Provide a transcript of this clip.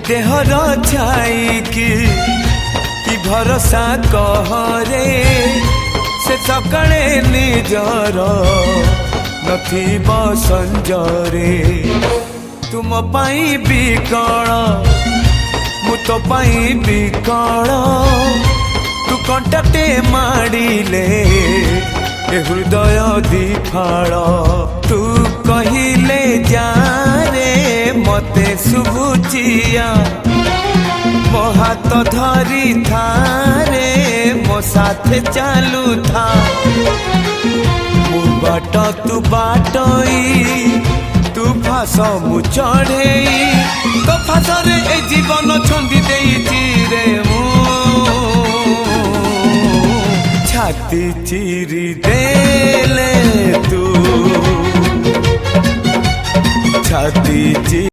there छाई कि भरोसा कहरे से सकाळे निजर नथिब संजरे तुम पाई बिकल मु तो पाई बिकल तू कंटाटे माड़िले हृदय दिफाल तू कहिले जा रे मते शुभुचिया मो हाथ धरी था रे मो साथे चालू था मु बाट तू बाटई तू फास मु चढ़ई तो फासरे ए जीवन छंदी देइछि रे मु छाती चिरी देले तू छाती